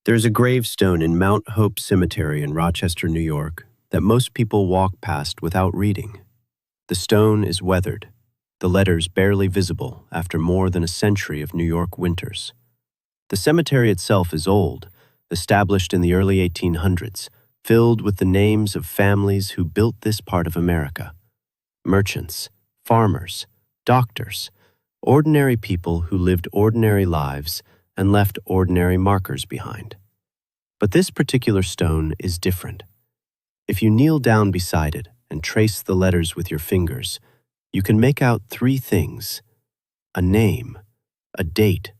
There's a gravestone in Mount Hope Cemetery in Rochester, New York, that most people walk past without reading. The stone is weathered, the letters barely visible after more than a century of New York winters. The cemetery itself is old, established in the early 1800s, filled with the names of families who built this part of America. Merchants, farmers, doctors, ordinary people who lived ordinary lives and left ordinary markers behind. But this particular stone is different. If you kneel down beside it and trace the letters with your fingers, you can make out three things: a name, a date,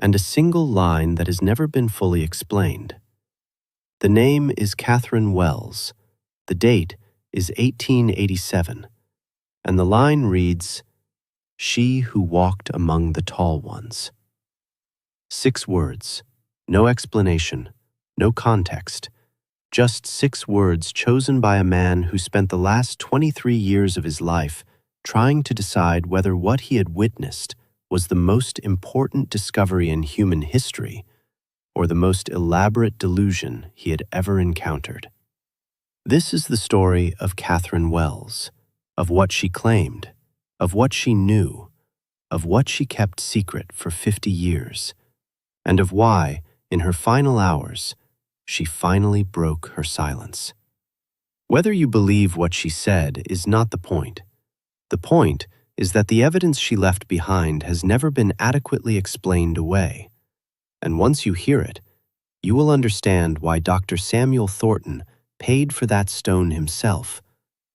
and a single line that has never been fully explained. The name is Katherine Wells, the date is 1887, and the line reads, "She who walked among the tall ones." 6 words, no explanation, no context, just 6 words chosen by a man who spent the last 23 years of his life trying to decide whether what he had witnessed was the most important discovery in human history or the most elaborate delusion he had ever encountered. This is the story of Katherine Wells, of what she claimed, of what she knew, of what she kept secret for 50 years, and of why, in her final hours, she finally broke her silence. Whether you believe what she said is not the point. The point is that the evidence she left behind has never been adequately explained away. And once you hear it, you will understand why Dr. Samuel Thornton paid for that stone himself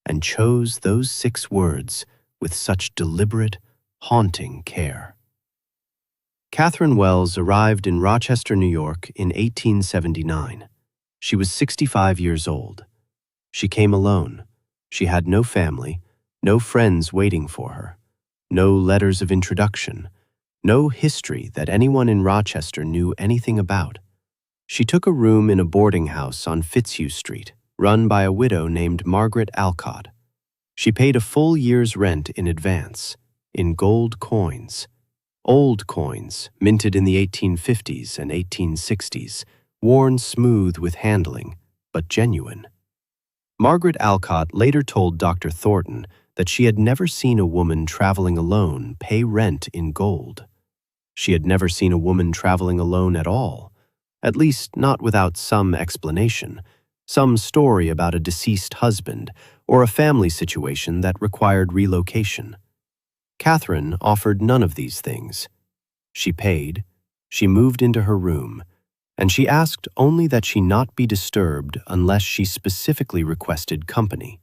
and chose those 6 words with such deliberate, haunting care. Katherine Wells arrived in Rochester, New York in 1879. She was 65 years old. She came alone. She had no family, no friends waiting for her, no letters of introduction, no history that anyone in Rochester knew anything about. She took a room in a boarding house on Fitzhugh Street, run by a widow named Margaret Alcott. She paid a full year's rent in advance, in gold coins. Old coins, minted in the 1850s and 1860s, worn smooth with handling, but genuine. Margaret Alcott later told Dr. Thornton that she had never seen a woman traveling alone pay rent in gold. She had never seen a woman traveling alone at all, at least not without some explanation, some story about a deceased husband or a family situation that required relocation. Katherine offered none of these things. She paid, she moved into her room, and she asked only that she not be disturbed unless she specifically requested company.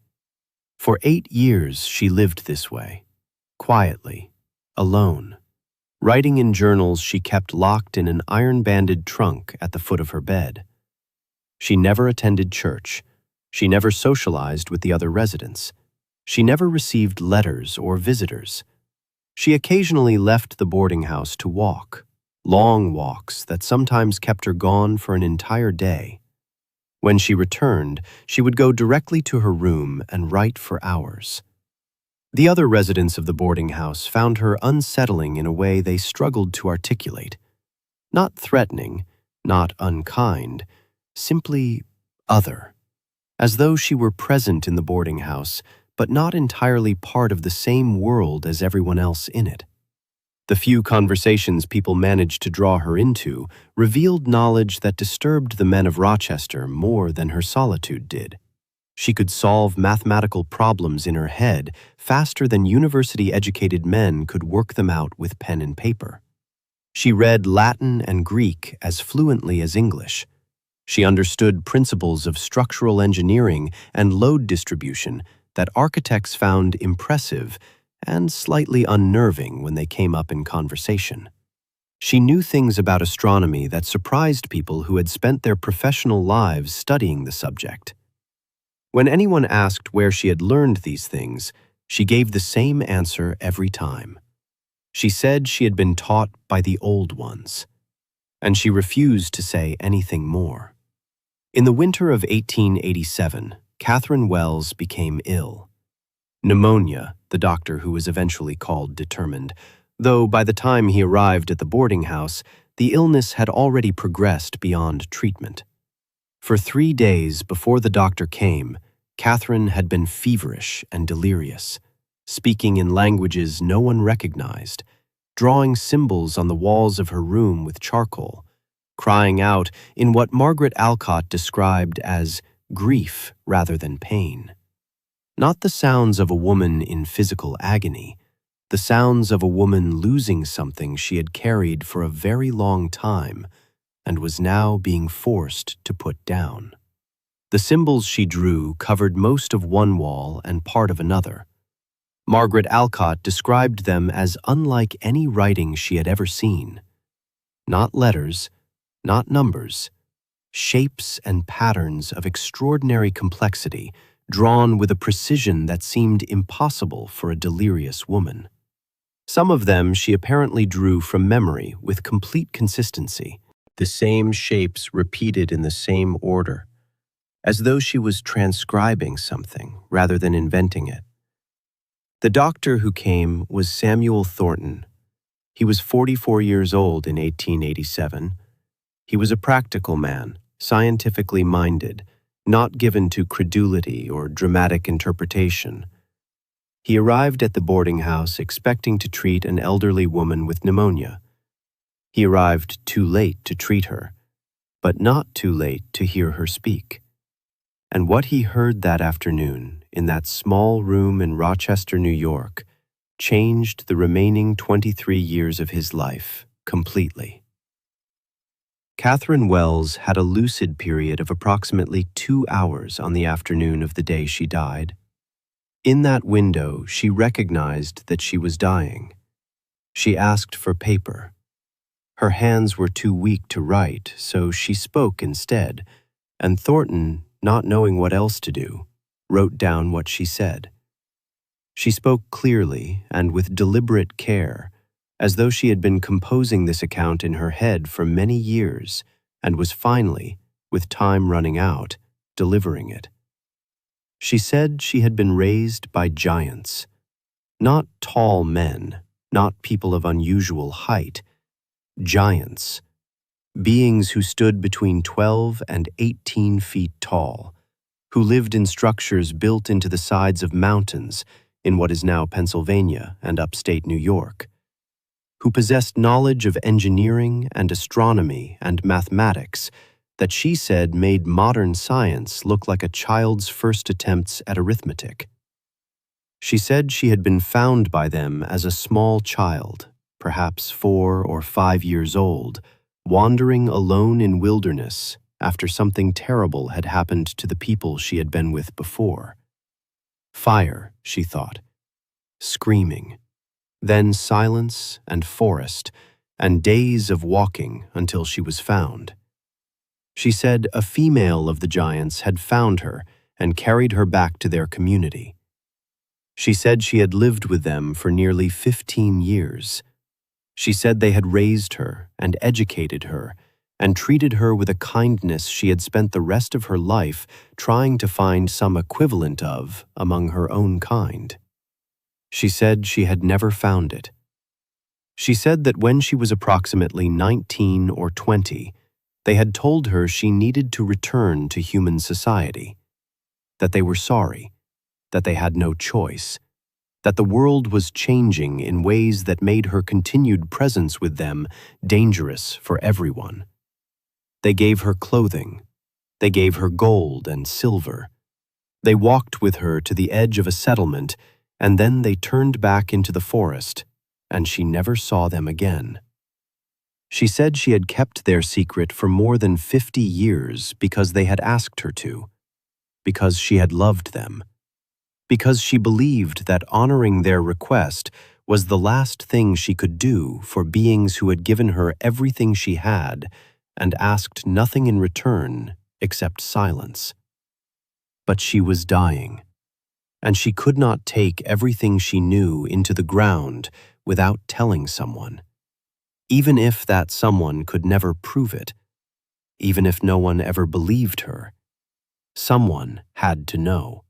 For 8 years she lived this way, quietly, alone, writing in journals she kept locked in an iron-banded trunk at the foot of her bed. She never attended church. She never socialized with the other residents. She never received letters or visitors. She occasionally left the boarding house to walk, long walks that sometimes kept her gone for an entire day. When she returned, she would go directly to her room and write for hours. The other residents of the boarding house found her unsettling in a way they struggled to articulate. Not threatening, not unkind, simply other, as though she were present in the boarding house, but not entirely part of the same world as everyone else in it. The few conversations people managed to draw her into revealed knowledge that disturbed the men of Rochester more than her solitude did. She could solve mathematical problems in her head faster than university-educated men could work them out with pen and paper. She read Latin and Greek as fluently as English. She understood principles of structural engineering and load distribution that architects found impressive and slightly unnerving when they came up in conversation. She knew things about astronomy that surprised people who had spent their professional lives studying the subject. When anyone asked where she had learned these things, she gave the same answer every time. She said she had been taught by the old ones, and she refused to say anything more. In the winter of 1887, Katherine Wells became ill. Pneumonia, the doctor who was eventually called determined, though by the time he arrived at the boarding house, the illness had already progressed beyond treatment. For 3 days before the doctor came, Katherine had been feverish and delirious, speaking in languages no one recognized, drawing symbols on the walls of her room with charcoal, crying out in what Margaret Alcott described as grief rather than pain. Not the sounds of a woman in physical agony, the sounds of a woman losing something she had carried for a very long time and was now being forced to put down. The symbols she drew covered most of one wall and part of another. Margaret Alcott described them as unlike any writing she had ever seen. Not letters, not numbers, shapes and patterns of extraordinary complexity drawn with a precision that seemed impossible for a delirious woman. Some of them she apparently drew from memory with complete consistency, the same shapes repeated in the same order, as though she was transcribing something rather than inventing it. The doctor who came was Samuel Thornton. He was 44 years old in 1887. He was a practical man, scientifically minded, not given to credulity or dramatic interpretation. He arrived at the boarding house expecting to treat an elderly woman with pneumonia. He arrived too late to treat her, but not too late to hear her speak. And what he heard that afternoon in that small room in Rochester, New York, changed the remaining 23 years of his life completely. Katherine Wells had a lucid period of approximately 2 hours on the afternoon of the day she died. In that window, she recognized that she was dying. She asked for paper. Her hands were too weak to write, so she spoke instead, and Thornton, not knowing what else to do, wrote down what she said. She spoke clearly and with deliberate care, as though she had been composing this account in her head for many years and was finally, with time running out, delivering it. She said she had been raised by giants, not tall men, not people of unusual height, giants, beings who stood between 12 and 18 feet tall, who lived in structures built into the sides of mountains in what is now Pennsylvania and upstate New York, who possessed knowledge of engineering and astronomy and mathematics that she said made modern science look like a child's first attempts at arithmetic. She said she had been found by them as a small child, perhaps 4 or 5 years old, wandering alone in wilderness after something terrible had happened to the people she had been with before. Fire, she thought, screaming, then silence and forest, and days of walking until she was found. She said a female of the giants had found her and carried her back to their community. She said she had lived with them for nearly 15 years. She said they had raised her and educated her and treated her with a kindness she had spent the rest of her life trying to find some equivalent of among her own kind. She said she had never found it. She said that when she was approximately 19 or 20, they had told her she needed to return to human society, that they were sorry, that they had no choice, that the world was changing in ways that made her continued presence with them dangerous for everyone. They gave her clothing. They gave her gold and silver. They walked with her to the edge of a settlement, and then they turned back into the forest, and she never saw them again. She said she had kept their secret for more than 50 years because they had asked her to, because she had loved them, because she believed that honoring their request was the last thing she could do for beings who had given her everything she had and asked nothing in return except silence. But she was dying, and she could not take everything she knew into the ground without telling someone. Even if that someone could never prove it, even if no one ever believed her, someone had to know.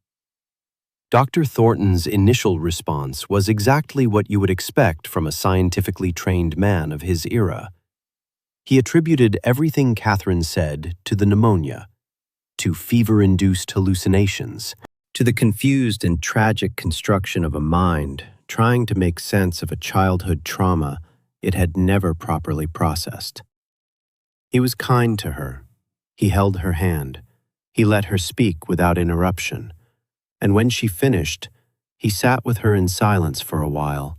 Dr. Thornton's initial response was exactly what you would expect from a scientifically trained man of his era. He attributed everything Katherine said to the pneumonia, to fever-induced hallucinations, to the confused and tragic construction of a mind trying to make sense of a childhood trauma it had never properly processed. He was kind to her. He held her hand. He let her speak without interruption. And when she finished, he sat with her in silence for a while,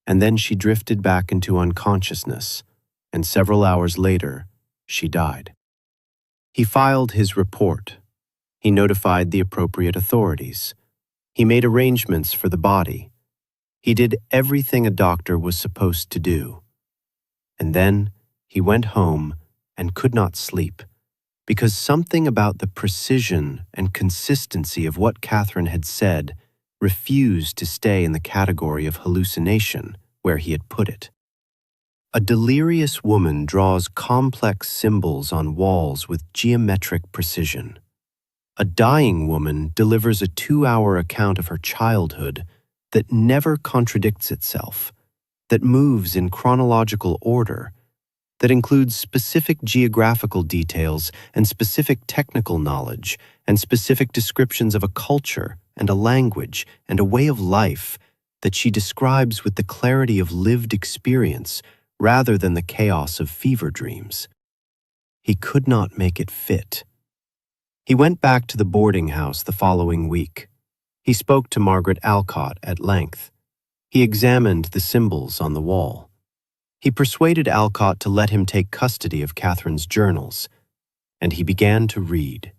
and then she drifted back into unconsciousness, and several hours later, she died. He filed his report. He notified the appropriate authorities. He made arrangements for the body. He did everything a doctor was supposed to do. And then he went home and could not sleep, because something about the precision and consistency of what Katherine had said refused to stay in the category of hallucination where he had put it. A delirious woman draws complex symbols on walls with geometric precision. A dying woman delivers a 2-hour account of her childhood that never contradicts itself, that moves in chronological order, that includes specific geographical details and specific technical knowledge and specific descriptions of a culture and a language and a way of life that she describes with the clarity of lived experience rather than the chaos of fever dreams. He could not make it fit. He went back to the boarding house the following week. He spoke to Margaret Alcott at length. He examined the symbols on the wall. He persuaded Alcott to let him take custody of Katherine's journals, and he began to read.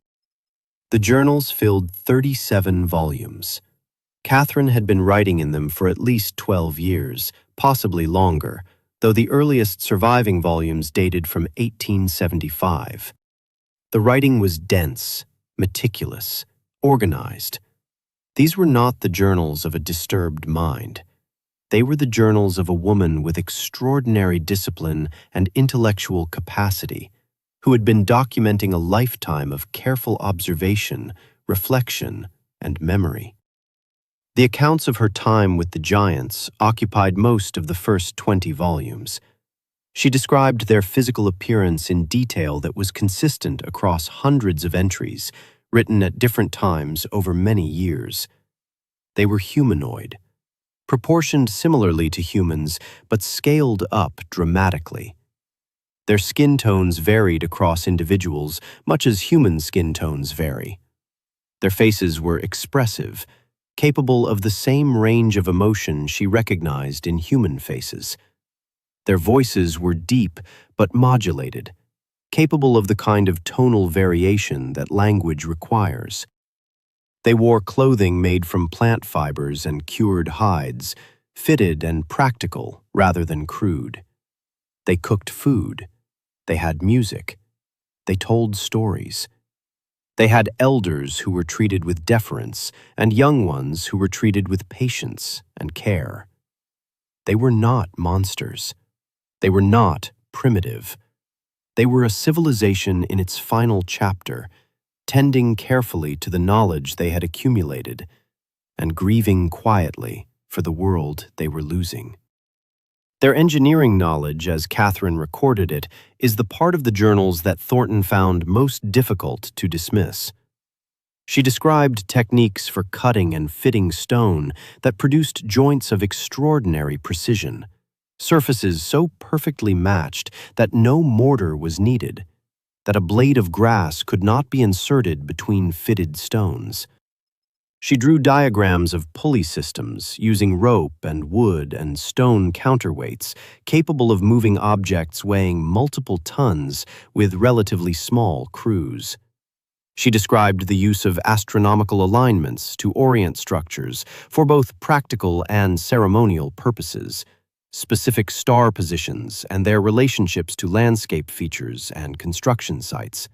The journals filled 37 volumes. Katherine had been writing in them for at least 12 years, possibly longer, though the earliest surviving volumes dated from 1875. The writing was dense, meticulous, organized. These were not the journals of a disturbed mind. They were the journals of a woman with extraordinary discipline and intellectual capacity, who had been documenting a lifetime of careful observation, reflection, and memory. The accounts of her time with the giants occupied most of the first 20 volumes. She described their physical appearance in detail that was consistent across hundreds of entries, written at different times over many years. They were humanoid, proportioned similarly to humans, but scaled up dramatically. Their skin tones varied across individuals, much as human skin tones vary. Their faces were expressive, capable of the same range of emotion she recognized in human faces. Their voices were deep but modulated, capable of the kind of tonal variation that language requires. They wore clothing made from plant fibers and cured hides, fitted and practical rather than crude. They cooked food. They had music. They told stories. They had elders who were treated with deference and young ones who were treated with patience and care. They were not monsters. They were not primitive. They were a civilization in its final chapter, tending carefully to the knowledge they had accumulated, and grieving quietly for the world they were losing. Their engineering knowledge, as Katherine recorded it, is the part of the journals that Thornton found most difficult to dismiss. She described techniques for cutting and fitting stone that produced joints of extraordinary precision, surfaces so perfectly matched that no mortar was needed, that a blade of grass could not be inserted between fitted stones. She drew diagrams of pulley systems using rope and wood and stone counterweights capable of moving objects weighing multiple tons with relatively small crews. She described the use of astronomical alignments to orient structures for both practical and ceremonial purposes, specific star positions and their relationships to landscape features and construction sites.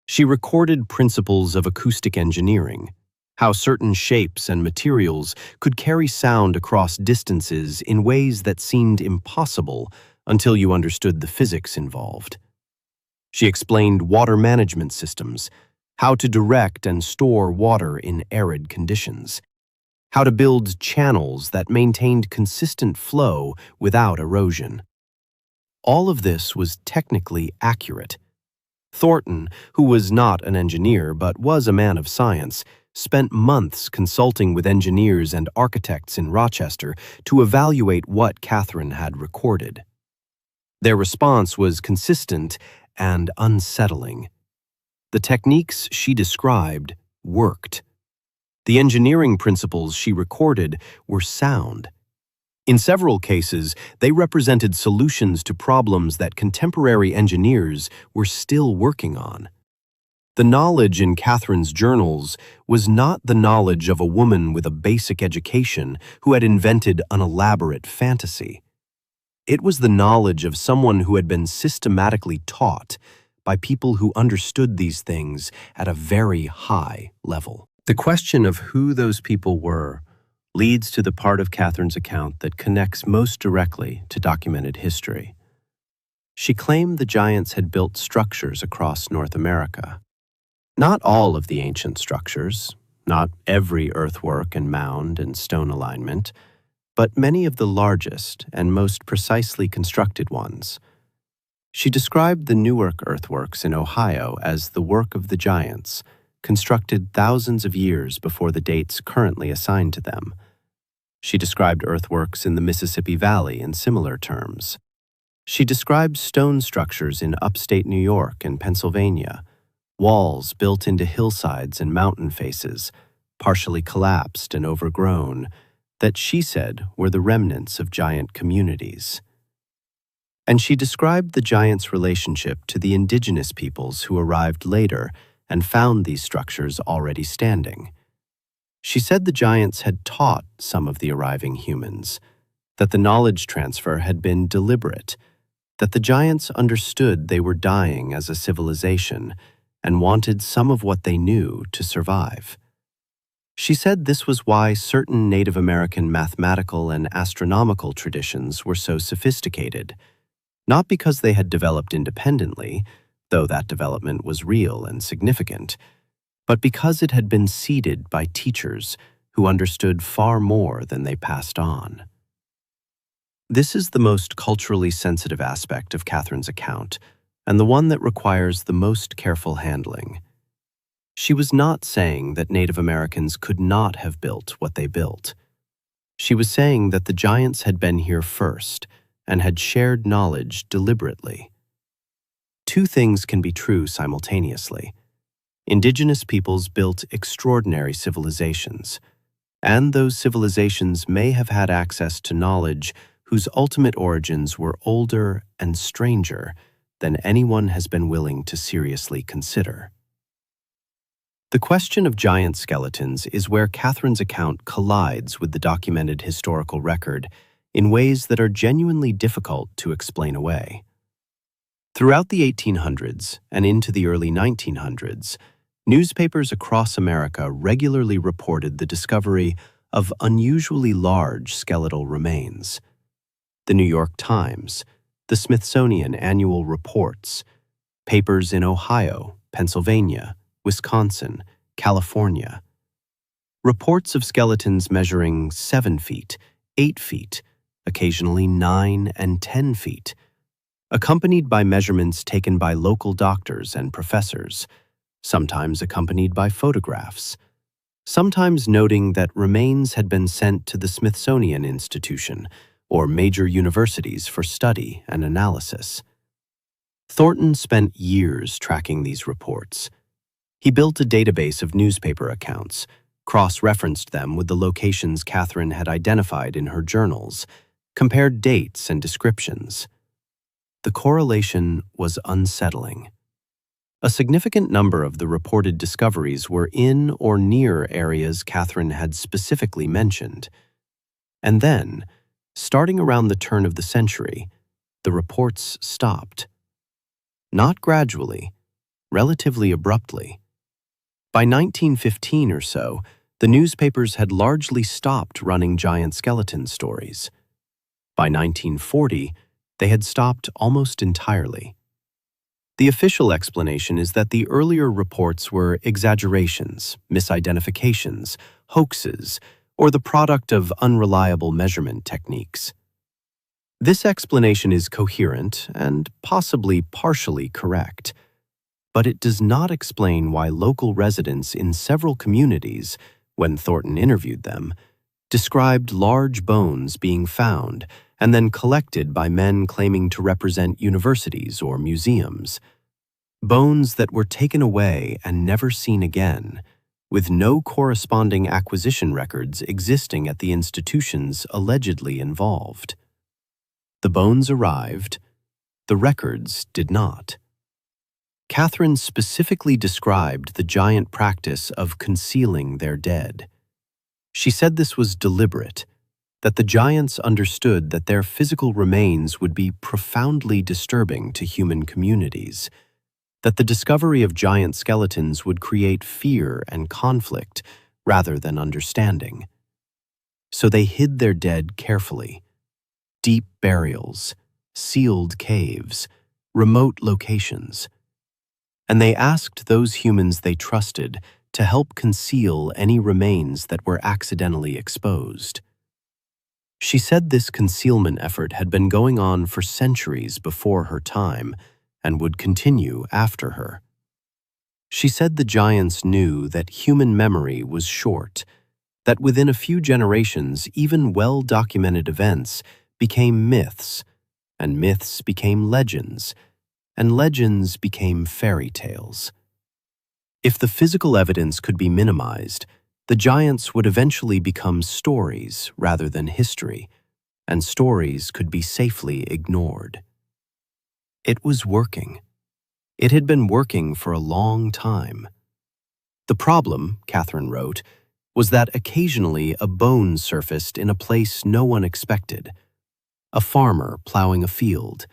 She recorded principles of acoustic engineering, how certain shapes and materials could carry sound across distances in ways that seemed impossible until you understood the physics involved. She explained water management systems, how to direct and store water in arid conditions, how to build channels that maintained consistent flow without erosion. All of this was technically accurate. Thornton, who was not an engineer but was a man of science, spent months consulting with engineers and architects in Rochester to evaluate what Katherine had recorded. Their response was consistent and unsettling. The techniques she described worked. The engineering principles she recorded were sound. In several cases, they represented solutions to problems that contemporary engineers were still working on. The knowledge in Katherine's journals was not the knowledge of a woman with a basic education who had invented an elaborate fantasy. It was the knowledge of someone who had been systematically taught by people who understood these things at a very high level. The question of who those people were leads to the part of Katherine's account that connects most directly to documented history. She claimed the giants had built structures across North America. Not all of the ancient structures, not every earthwork and mound and stone alignment, but many of the largest and most precisely constructed ones. She described the Newark earthworks in Ohio as the work of the giants, constructed thousands of years before the dates currently assigned to them. She described earthworks in the Mississippi Valley in similar terms. She described stone structures in upstate New York and Pennsylvania, walls built into hillsides and mountain faces, partially collapsed and overgrown, that she said were the remnants of giant communities. And she described the giants' relationship to the indigenous peoples who arrived later and found these structures already standing. She said the giants had taught some of the arriving humans, that the knowledge transfer had been deliberate, that the giants understood they were dying as a civilization and wanted some of what they knew to survive. She said this was why certain Native American mathematical and astronomical traditions were so sophisticated, not because they had developed independently, though that development was real and significant, but because it had been seeded by teachers who understood far more than they passed on. This is the most culturally sensitive aspect of Katherine's account, and the one that requires the most careful handling. She was not saying that Native Americans could not have built what they built. She was saying that the giants had been here first and had shared knowledge deliberately. Two things can be true simultaneously. Indigenous peoples built extraordinary civilizations, and those civilizations may have had access to knowledge whose ultimate origins were older and stranger than anyone has been willing to seriously consider. The question of giant skeletons is where Katherine's account collides with the documented historical record in ways that are genuinely difficult to explain away. Throughout the 1800s and into the early 1900s, newspapers across America regularly reported the discovery of unusually large skeletal remains. The New York Times, the Smithsonian annual reports, papers in Ohio, Pennsylvania, Wisconsin, California. Reports of skeletons measuring 7 feet, 8 feet, occasionally 9 and 10 feet, accompanied by measurements taken by local doctors and professors, sometimes accompanied by photographs, sometimes noting that remains had been sent to the Smithsonian Institution or major universities for study and analysis. Thornton spent years tracking these reports. He built a database of newspaper accounts, cross-referenced them with the locations Katherine had identified in her journals, compared dates and descriptions. The correlation was unsettling. A significant number of the reported discoveries were in or near areas Katherine had specifically mentioned. And then, starting around the turn of the century, the reports stopped. Not gradually, relatively abruptly. By 1915 or so, the newspapers had largely stopped running giant skeleton stories. By 1940, they had stopped almost entirely. The official explanation is that the earlier reports were exaggerations, misidentifications, hoaxes, or the product of unreliable measurement techniques. This explanation is coherent and possibly partially correct, but it does not explain why local residents in several communities, when Thornton interviewed them, described large bones being found and then collected by men claiming to represent universities or museums. Bones that were taken away and never seen again, with no corresponding acquisition records existing at the institutions allegedly involved. The bones arrived, the records did not. Katherine specifically described the giant practice of concealing their dead. She said this was deliberate, that the giants understood that their physical remains would be profoundly disturbing to human communities, that the discovery of giant skeletons would create fear and conflict rather than understanding. So they hid their dead carefully. Deep burials, sealed caves, remote locations. And they asked those humans they trusted to help conceal any remains that were accidentally exposed. She said this concealment effort had been going on for centuries before her time and would continue after her. She said the giants knew that human memory was short, that within a few generations even well-documented events became myths, and myths became legends, and legends became fairy tales. If the physical evidence could be minimized, the giants would eventually become stories rather than history, and stories could be safely ignored. It was working. It had been working for a long time. The problem, Katherine wrote, was that occasionally a bone surfaced in a place no one expected. A farmer plowing a field,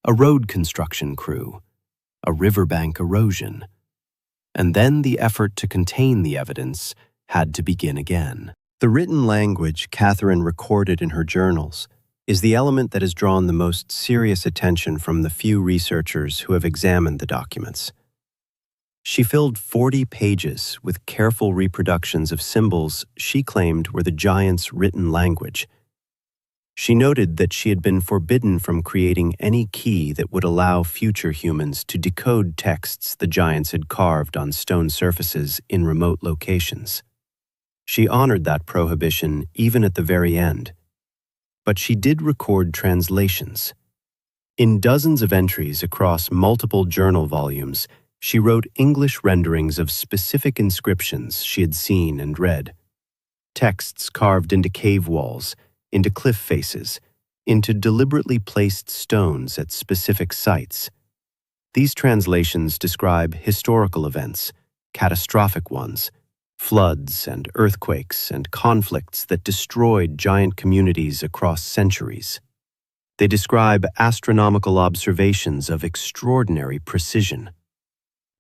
a road construction crew, a riverbank erosion. And then the effort to contain the evidence had to begin again. The written language Katherine recorded in her journals is the element that has drawn the most serious attention from the few researchers who have examined the documents. She filled 40 pages with careful reproductions of symbols she claimed were the giants' written language. She noted that she had been forbidden from creating any key that would allow future humans to decode texts the giants had carved on stone surfaces in remote locations. She honored that prohibition even at the very end. But she did record translations. In dozens of entries across multiple journal volumes, she wrote English renderings of specific inscriptions she had seen and read. Texts carved into cave walls, into cliff faces, into deliberately placed stones at specific sites. These translations describe historical events, catastrophic ones, floods and earthquakes and conflicts that destroyed giant communities across centuries. They describe astronomical observations of extraordinary precision.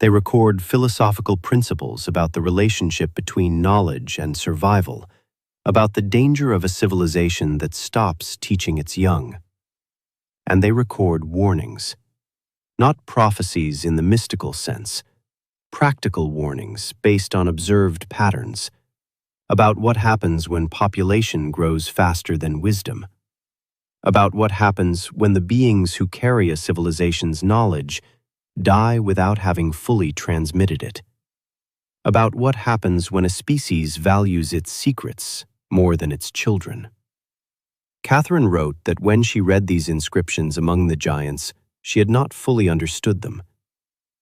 They record philosophical principles about the relationship between knowledge and survival, about the danger of a civilization that stops teaching its young. And they record warnings, not prophecies in the mystical sense, practical warnings based on observed patterns, about what happens when population grows faster than wisdom, about what happens when the beings who carry a civilization's knowledge die without having fully transmitted it, about what happens when a species values its secrets more than its children. Katherine wrote that when she read these inscriptions among the giants, she had not fully understood them,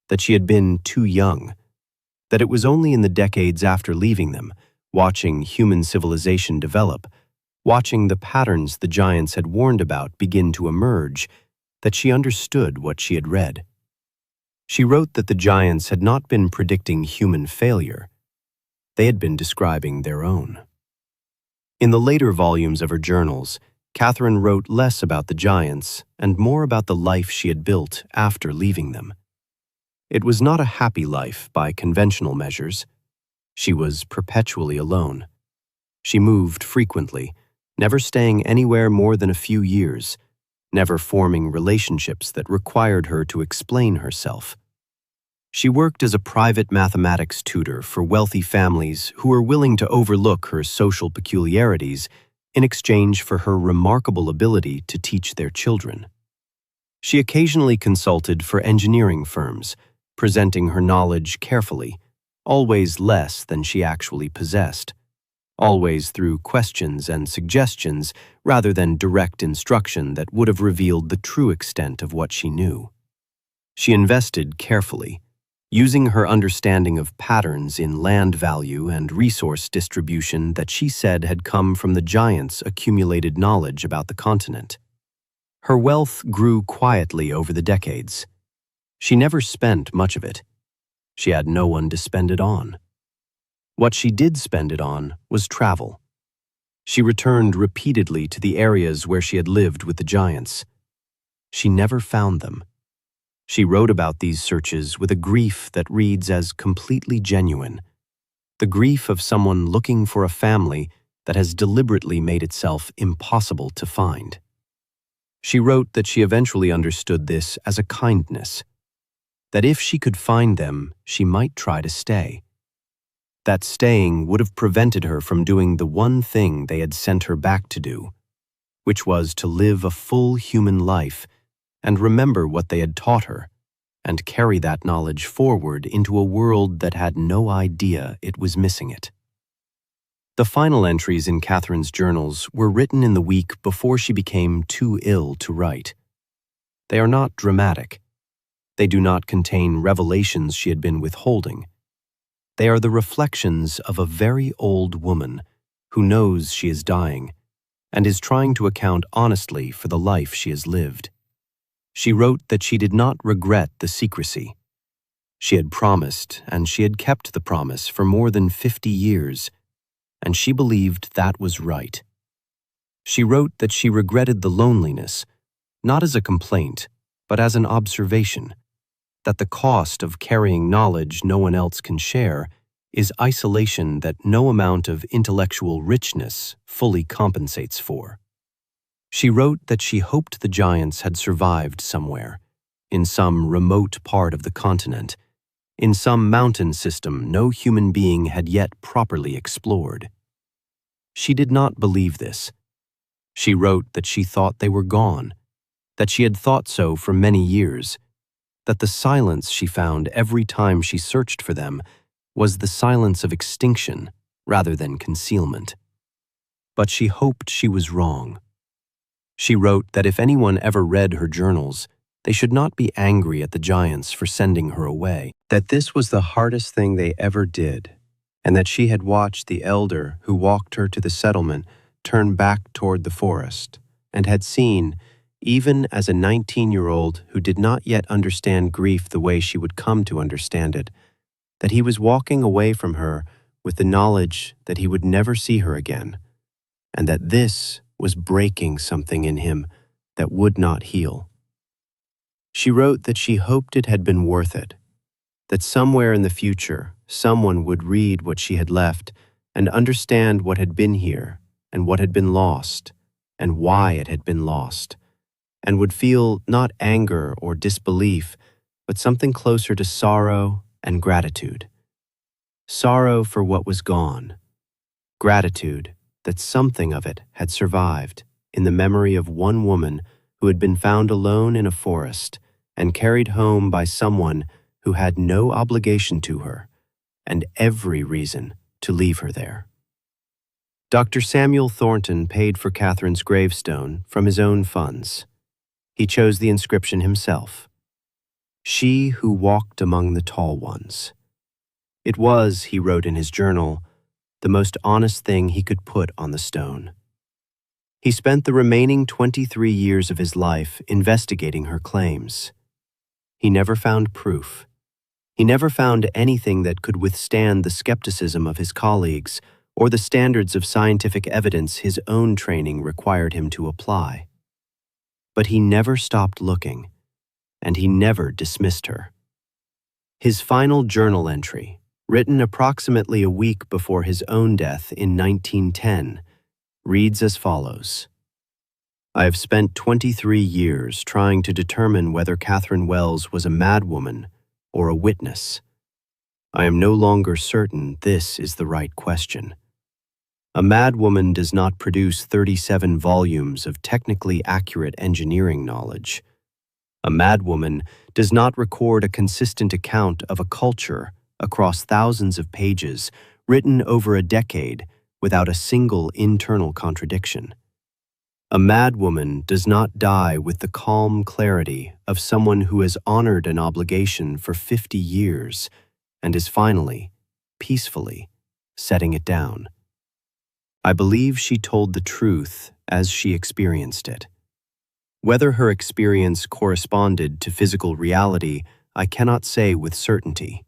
that she had been too young, that it was only in the decades after leaving them, watching human civilization develop, watching the patterns the giants had warned about begin to emerge, that she understood what she had read. She wrote that the giants had not been predicting human failure. They had been describing their own. In the later volumes of her journals, Katherine wrote less about the giants and more about the life she had built after leaving them. It was not a happy life by conventional measures. She was perpetually alone. She moved frequently, never staying anywhere more than a few years, never forming relationships that required her to explain herself. She worked as a private mathematics tutor for wealthy families who were willing to overlook her social peculiarities in exchange for her remarkable ability to teach their children. She occasionally consulted for engineering firms, presenting her knowledge carefully, always less than she actually possessed, always through questions and suggestions rather than direct instruction that would have revealed the true extent of what she knew. She invested carefully, using her understanding of patterns in land value and resource distribution that she said had come from the giants' accumulated knowledge about the continent. Her wealth grew quietly over the decades. She never spent much of it. She had no one to spend it on. What she did spend it on was travel. She returned repeatedly to the areas where she had lived with the giants. She never found them. She wrote about these searches with a grief that reads as completely genuine, the grief of someone looking for a family that has deliberately made itself impossible to find. She wrote that she eventually understood this as a kindness, that if she could find them, she might try to stay. That staying would have prevented her from doing the one thing they had sent her back to do, which was to live a full human life and remember what they had taught her, and carry that knowledge forward into a world that had no idea it was missing it. The final entries in Katherine's journals were written in the week before she became too ill to write. They are not dramatic. They do not contain revelations she had been withholding. They are the reflections of a very old woman who knows she is dying and is trying to account honestly for the life she has lived. She wrote that she did not regret the secrecy. She had promised, and she had kept the promise for more than 50 years, and she believed that was right. She wrote that she regretted the loneliness, not as a complaint, but as an observation, that the cost of carrying knowledge no one else can share is isolation that no amount of intellectual richness fully compensates for. She wrote that she hoped the giants had survived somewhere, in some remote part of the continent, in some mountain system no human being had yet properly explored. She did not believe this. She wrote that she thought they were gone, that she had thought so for many years, that the silence she found every time she searched for them was the silence of extinction rather than concealment. But she hoped she was wrong. She wrote that if anyone ever read her journals, they should not be angry at the giants for sending her away, that this was the hardest thing they ever did, and that she had watched the elder who walked her to the settlement turn back toward the forest, and had seen, even as a 19-year-old who did not yet understand grief the way she would come to understand it, that he was walking away from her with the knowledge that he would never see her again, and that this was breaking something in him that would not heal. She wrote that she hoped it had been worth it, that somewhere in the future someone would read what she had left and understand what had been here and what had been lost and why it had been lost, and would feel not anger or disbelief, but something closer to sorrow and gratitude. Sorrow for what was gone, gratitude that something of it had survived in the memory of one woman who had been found alone in a forest and carried home by someone who had no obligation to her and every reason to leave her there. Dr. Samuel Thornton paid for Katherine's gravestone from his own funds. He chose the inscription himself. "She who walked among the tall ones." It was, he wrote in his journal, the most honest thing he could put on the stone. He spent the remaining 23 years of his life investigating her claims. He never found proof. He never found anything that could withstand the skepticism of his colleagues or the standards of scientific evidence his own training required him to apply. But he never stopped looking, and he never dismissed her. His final journal entry, written approximately a week before his own death in 1910, reads as follows: "I have spent 23 years trying to determine whether Katherine Wells was a madwoman or a witness. I am no longer certain this is the right question. A madwoman does not produce 37 volumes of technically accurate engineering knowledge. A madwoman does not record a consistent account of a culture across thousands of pages written over a decade without a single internal contradiction. A madwoman does not die with the calm clarity of someone who has honored an obligation for 50 years and is finally, peacefully, setting it down. I believe she told the truth as she experienced it. Whether her experience corresponded to physical reality, I cannot say with certainty.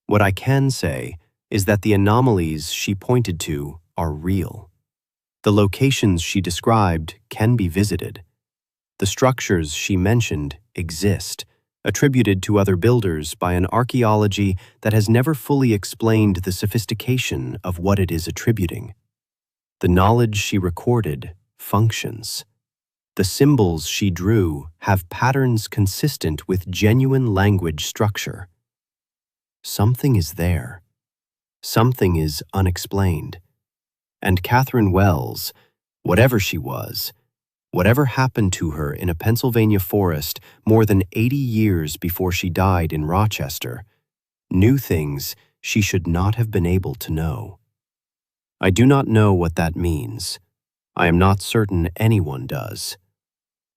What I can say is that the anomalies she pointed to are real. The locations she described can be visited. The structures she mentioned exist, attributed to other builders by an archaeology that has never fully explained the sophistication of what it is attributing. The knowledge she recorded functions. The symbols she drew have patterns consistent with genuine language structure. Something is there. Something is unexplained. And Katherine Wells, whatever she was, whatever happened to her in a Pennsylvania forest more than 80 years before she died in Rochester, knew things she should not have been able to know. I do not know what that means. I am not certain anyone does.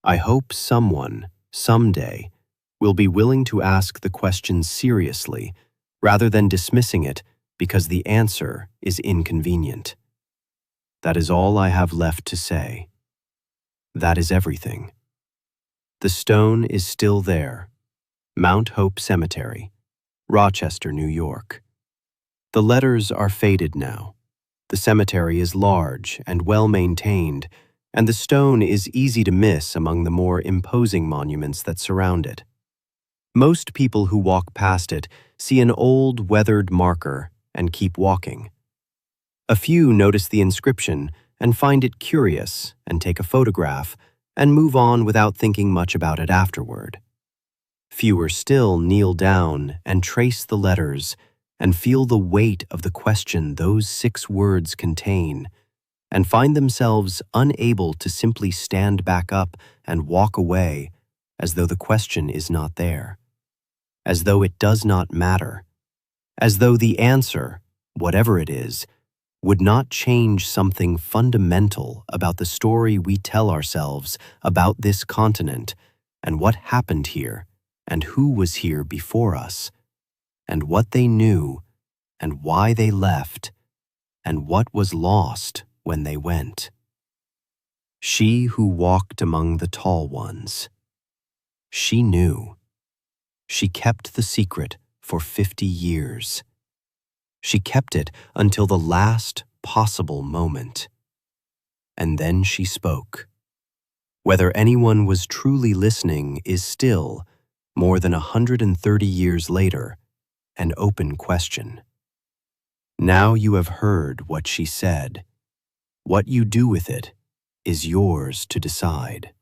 I hope someone, someday, will be willing to ask the question seriously rather than dismissing it because the answer is inconvenient. That is all I have left to say. That is everything. The stone is still there. Mount Hope Cemetery, Rochester, New York. The letters are faded now. The cemetery is large and well-maintained, and the stone is easy to miss among the more imposing monuments that surround it. Most people who walk past it see an old, weathered marker and keep walking. A few notice the inscription and find it curious and take a photograph and move on without thinking much about it afterward. Fewer still kneel down and trace the letters and feel the weight of the question those 6 words contain, and find themselves unable to simply stand back up and walk away as though the question is not there, as though it does not matter, as though the answer, whatever it is, would not change something fundamental about the story we tell ourselves about this continent and what happened here and who was here before us, and what they knew, and why they left, and what was lost when they went. She who walked among the tall ones. She knew. She kept the secret for 50 years. She kept it until the last possible moment. And then she spoke. Whether anyone was truly listening is still, more than 130 years later, an open question. Now you have heard what she said. What you do with it is yours to decide.